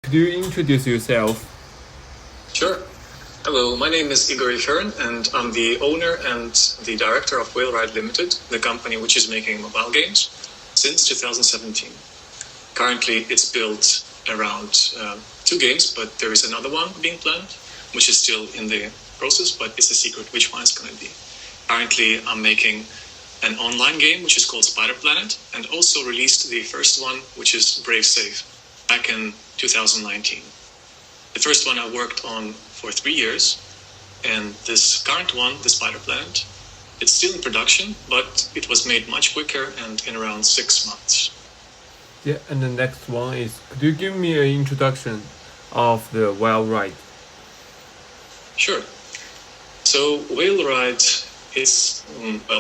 Could you introduce yourself? Sure. Hello, my name is Igor Aherne, and I'm the owner and the director of Whale Ride Limited, the company which is making mobile games since 2017. Currently, it's built around 2 games, but there is another one being planned, which is still in the process, but it's a secret which one it's going to be. Currently, I'm making an online game which is called Spider Planet, and also released the first one, which is Brave Safe, back in 2019. The first one I worked on for 3 years, and this current one, the Spider Planet, it's still in production, but it was made much quicker and in around 6 months. Yeah, and the next one is, could you give me an introduction of the Whale Ride? Sure. So Whale Ride is,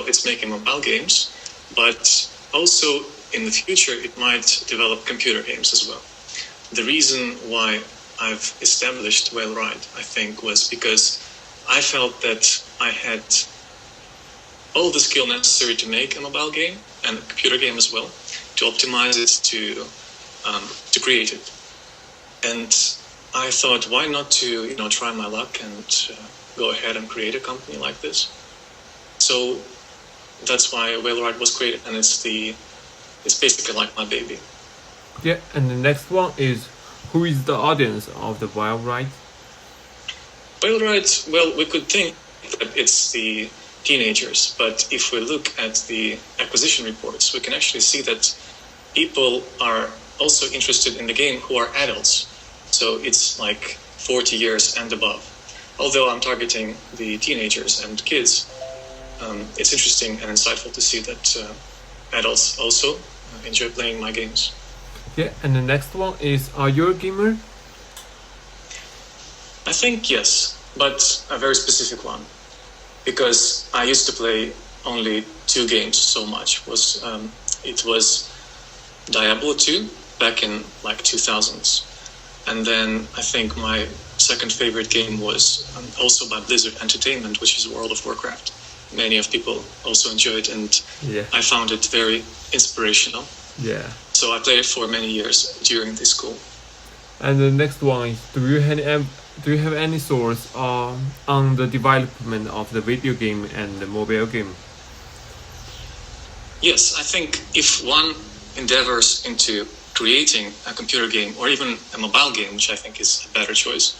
it's making mobile games, but also in the future it might develop computer games as well. The reason why I've established Whale Ride, I think, was because I felt that I had all the skill necessary to make a mobile game and a computer game as well, to optimize it, to create it. And I thought, why not to try my luck and go ahead and create a company like this. So that's why Whale Ride was created, and it's basically like my baby. Yeah, and the next one is, who is the audience of the Whale Ride? Whale Ride, well, we could think that it's the teenagers, but if we look at the acquisition reports, we can actually see that people are also interested in the game who are adults. So it's like 40 years and above. Although I'm targeting the teenagers and kids, it's interesting and insightful to see that adults also enjoy playing my games. Yeah, and the next one is, are you a gamer? I think yes, but a very specific one. Because I used to play only 2 games so much. It was Diablo 2 back in like 2000s. And then I think my second favorite game was also by Blizzard Entertainment, which is World of Warcraft. Many of people also enjoy it, and I found it very inspirational. Yeah. So I played it for many years during the school. And the next one is, do you have any thoughts on the development of the video game and the mobile game? Yes, I think if one endeavors into creating a computer game or even a mobile game, which I think is a better choice,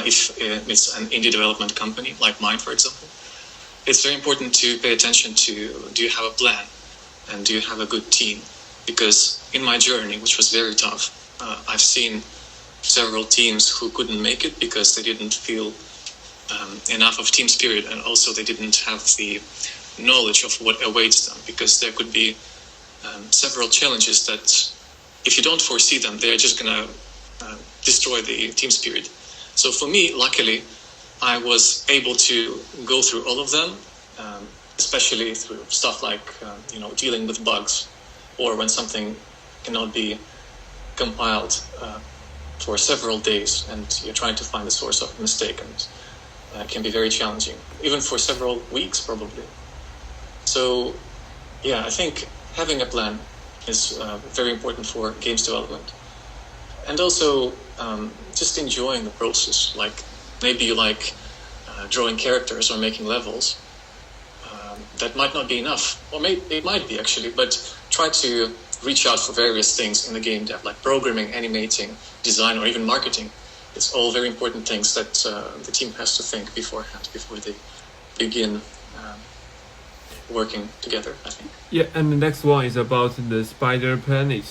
if it's an indie development company like mine, for example, it's very important to pay attention to, do you have a plan and do you have a good team? Because in my journey, which was very tough, I've seen several teams who couldn't make it because they didn't feel enough of team spirit, and also they didn't have the knowledge of what awaits them, because there could be several challenges that if you don't foresee them, they're just going to destroy the team spirit. So for me, luckily, I was able to go through all of them, especially through stuff like dealing with bugs, or when something cannot be compiled for several days and you're trying to find the source of a mistake, and it can be very challenging, even for several weeks probably. So I think having a plan is very important for games development. And also just enjoying the process. Like maybe you like drawing characters or making levels. That might not be enough, or it might be actually, but try to reach out for various things in the game dev, like programming, animating, design, or even marketing. It's all very important things that the team has to think beforehand, before they begin working together, I think. Yeah, and the next one is about the Spider Planet.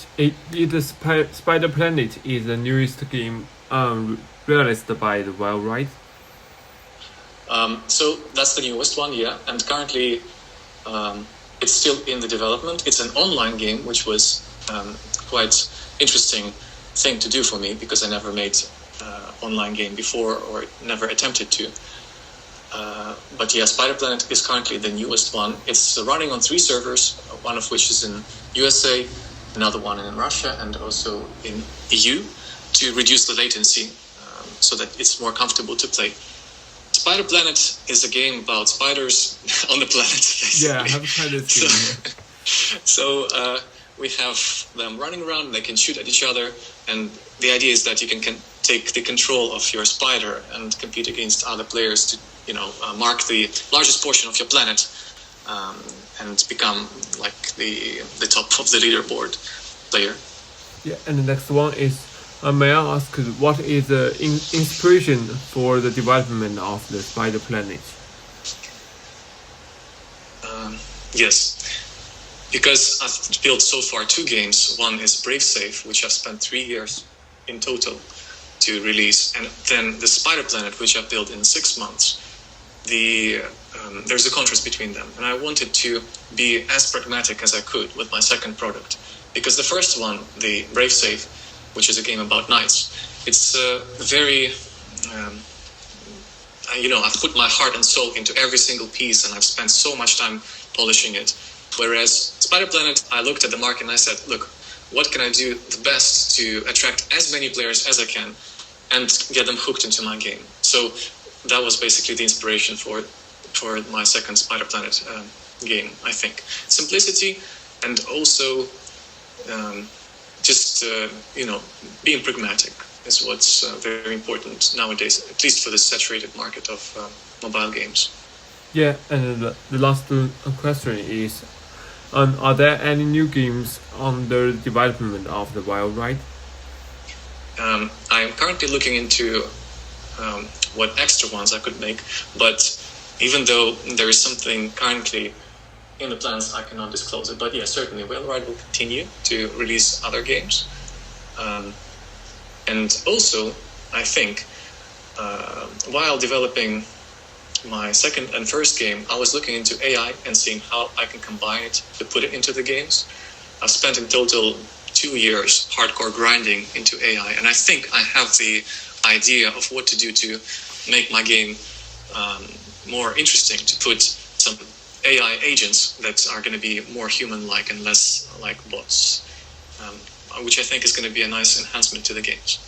Spider Planet is the newest game released by the Whale Ride. So that's the newest one, and currently it's still in the development. It's an online game, which was quite interesting thing to do for me, because I never made online game before, or never attempted to. But Spider Planet is currently the newest one. It's running on 3 servers, one of which is in USA, another one in Russia, and also in EU, to reduce the latency so that it's more comfortable to play. Spider Planet is a game about spiders on the planet, basically. Yeah, I have tried it too. So we have them running around, they can shoot at each other, and the idea is that you can take the control of your spider and compete against other players to, mark the largest portion of your planet, and become like the top of the leaderboard player. Yeah, and the next one is, may I ask, what is the inspiration for the development of the Spider Planet? Yes, because I've built so far 2 games. One is Brave Safe, which I've spent 3 years in total to release, and then the Spider Planet, which I've built in 6 months. There's a contrast between them, and I wanted to be as pragmatic as I could with my second product, because the first one, the Brave Safe, which is a game about knights, it's very I've put my heart and soul into every single piece, and I've spent so much time polishing it. Whereas Spider Planet, I looked at the market and I said, look, what can I do the best to attract as many players as I can and get them hooked into my game? So that was basically the inspiration for my second Spider Planet game, I think. Simplicity, and also being pragmatic is what's very important nowadays, at least for the saturated market of mobile games. Yeah, and the last question is, are there any new games under development of the Wild Ride? I am currently looking into what extra ones I could make, but even though there is something currently in the plans, I cannot disclose it. But yeah, certainly Wild Ride will continue to release other games. And also, I think, while developing my second and first game, I was looking into AI and seeing how I can combine it to put it into the games. I've spent in total 2 years hardcore grinding into AI, and I think I have the idea of what to do to make my game more interesting, to put some AI agents that are going to be more human-like and less like bots, which I think is going to be a nice enhancement to the games.